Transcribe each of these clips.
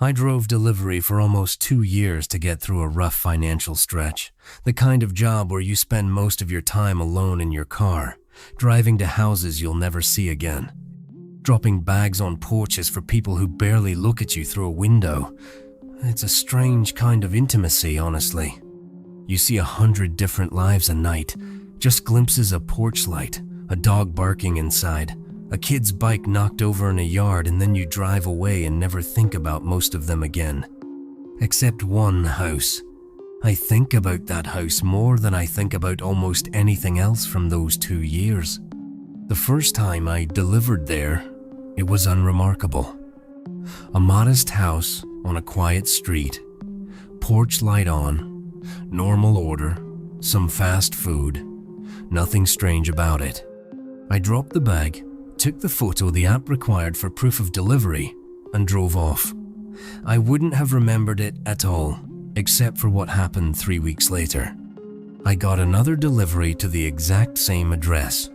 I drove delivery for almost 2 years to get through a rough financial stretch, the kind of job where you spend most of your time alone in your car, driving to houses you'll never see again, dropping bags on porches for people who barely look at you through a window. It's a strange kind of intimacy, honestly. You see 100 different lives a night, just glimpses of porch light, a dog barking inside, a kid's bike knocked over in a yard, and then you drive away and never think about most of them again. Except one house. I think about that house more than I think about almost anything else from those 2 years. The first time I delivered there, it was unremarkable. A modest house on a quiet street, porch light on, normal order, some fast food, nothing strange about it. I dropped the bag, took the photo the app required for proof of delivery, and drove off. I wouldn't have remembered it at all, except for what happened 3 weeks later. I got another delivery to the exact same address.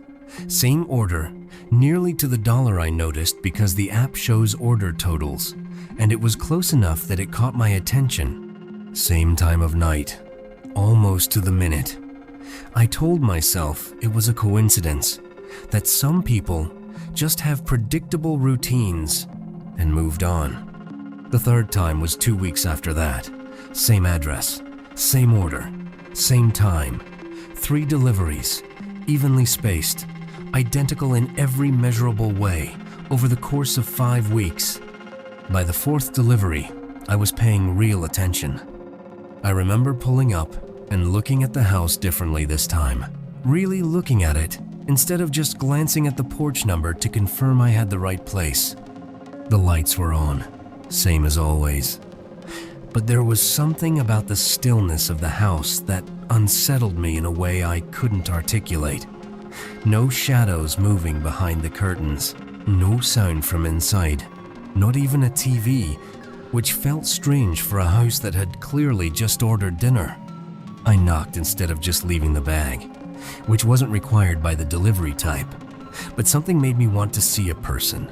Same order, nearly to the dollar I noticed because the app shows order totals, and it was close enough that it caught my attention. Same time of night, almost to the minute. I told myself it was a coincidence, that some people just have predictable routines, and moved on. The third time was 2 weeks after that. Same address, same order, same time. 3 deliveries, evenly spaced, identical in every measurable way, over the course of 5 weeks. By the 4th delivery, I was paying real attention. I remember pulling up and looking at the house differently this time, really looking at it, instead of just glancing at the porch number to confirm I had the right place. The lights were on, same as always. But there was something about the stillness of the house that unsettled me in a way I couldn't articulate. No shadows moving behind the curtains, no sound from inside, not even a TV, which felt strange for a house that had clearly just ordered dinner. I knocked instead of just leaving the bag, which wasn't required by the delivery type, but something made me want to see a person,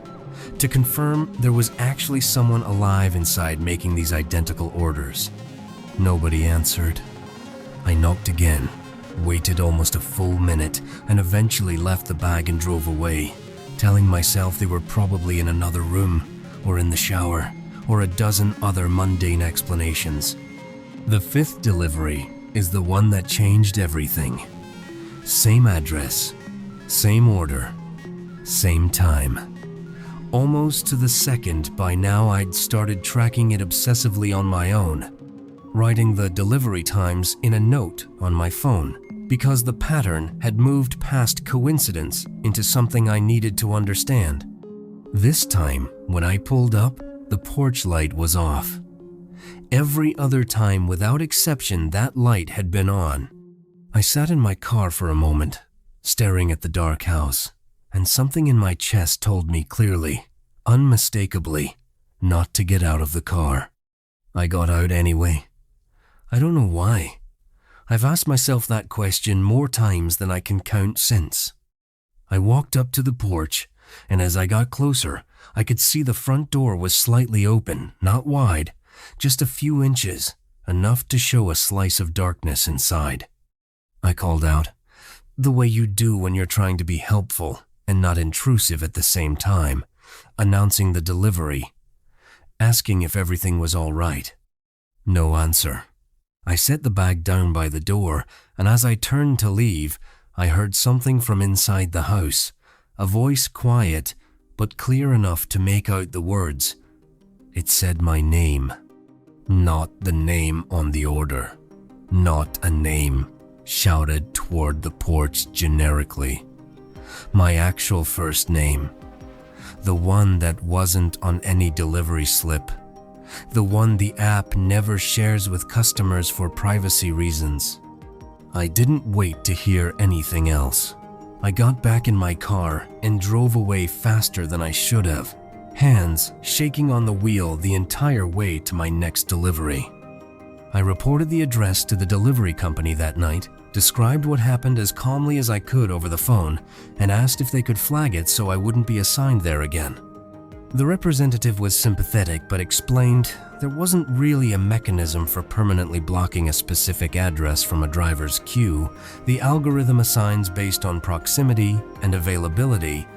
to confirm there was actually someone alive inside making these identical orders. Nobody answered. I knocked again, waited almost a full minute, and eventually left the bag and drove away, telling myself they were probably in another room, or in the shower, or a dozen other mundane explanations. The 5th delivery is the one that changed everything. Same address, same order, same time. Almost to the second by now, I'd started tracking it obsessively on my own, writing the delivery times in a note on my phone, because the pattern had moved past coincidence into something I needed to understand. This time, when I pulled up, the porch light was off. Every other time, without exception, that light had been on. I sat in my car for a moment, staring at the dark house, and something in my chest told me clearly, unmistakably, not to get out of the car. I got out anyway. I don't know why. I've asked myself that question more times than I can count since. I walked up to the porch, and as I got closer, I could see the front door was slightly open, not wide, just a few inches, enough to show a slice of darkness inside. I called out, the way you do when you're trying to be helpful and not intrusive at the same time, announcing the delivery, asking if everything was all right. No answer. I set the bag down by the door, and as I turned to leave, I heard something from inside the house, a voice quiet but clear enough to make out the words. It said my name, not the name on the order, not a name shouted toward the porch generically. My actual first name, the one that wasn't on any delivery slip, the one the app never shares with customers for privacy reasons. I didn't wait to hear anything else. I got back in my car and drove away faster than I should have, hands shaking on the wheel the entire way to my next delivery. I reported the address to the delivery company that night, described what happened as calmly as I could over the phone, and asked if they could flag it so I wouldn't be assigned there again. The representative was sympathetic but explained there wasn't really a mechanism for permanently blocking a specific address from a driver's queue. The algorithm assigns based on proximity and availability,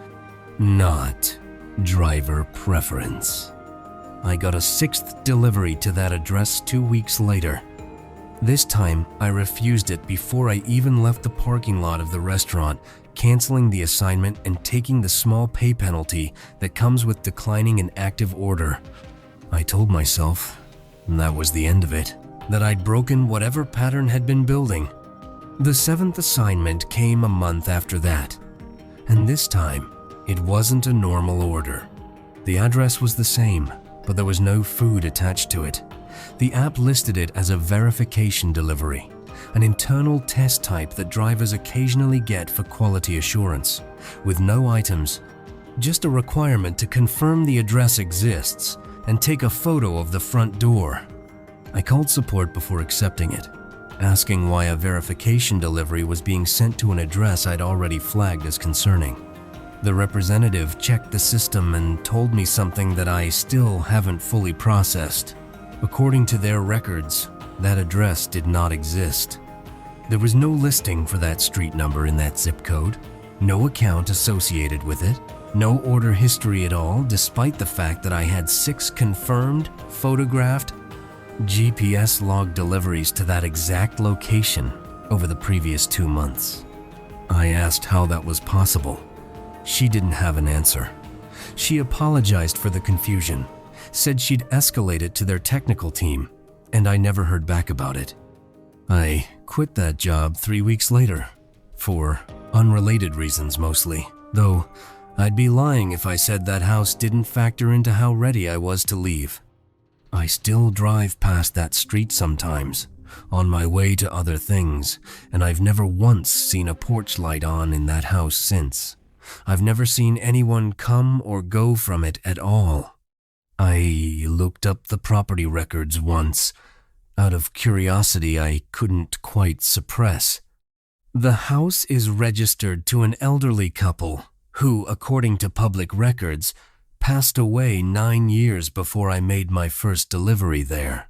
not driver preference. I got a 6th delivery to that address 2 weeks later. This time, I refused it before I even left the parking lot of the restaurant, canceling the assignment and taking the small pay penalty that comes with declining an active order. I told myself that was the end of it, that I'd broken whatever pattern had been building. The 7th assignment came a month after that, and this time, it wasn't a normal order. The address was the same, but there was no food attached to it. The app listed it as a verification delivery, an internal test type that drivers occasionally get for quality assurance, with no items, just a requirement to confirm the address exists and take a photo of the front door. I called support before accepting it, asking why a verification delivery was being sent to an address I'd already flagged as concerning. The representative checked the system and told me something that I still haven't fully processed. According to their records, that address did not exist. There was no listing for that street number in that zip code, no account associated with it, no order history at all, despite the fact that I had 6 confirmed, photographed, GPS-logged deliveries to that exact location over the previous 2 months. I asked how that was possible. She didn't have an answer. She apologized for the confusion, said she'd escalate it to their technical team, and I never heard back about it. I quit that job 3 weeks later, for unrelated reasons mostly, though I'd be lying if I said that house didn't factor into how ready I was to leave. I still drive past that street sometimes, on my way to other things, and I've never once seen a porch light on in that house since. I've never seen anyone come or go from it at all. I looked up the property records once, out of curiosity I couldn't quite suppress. The house is registered to an elderly couple who, according to public records, passed away 9 years before I made my first delivery there.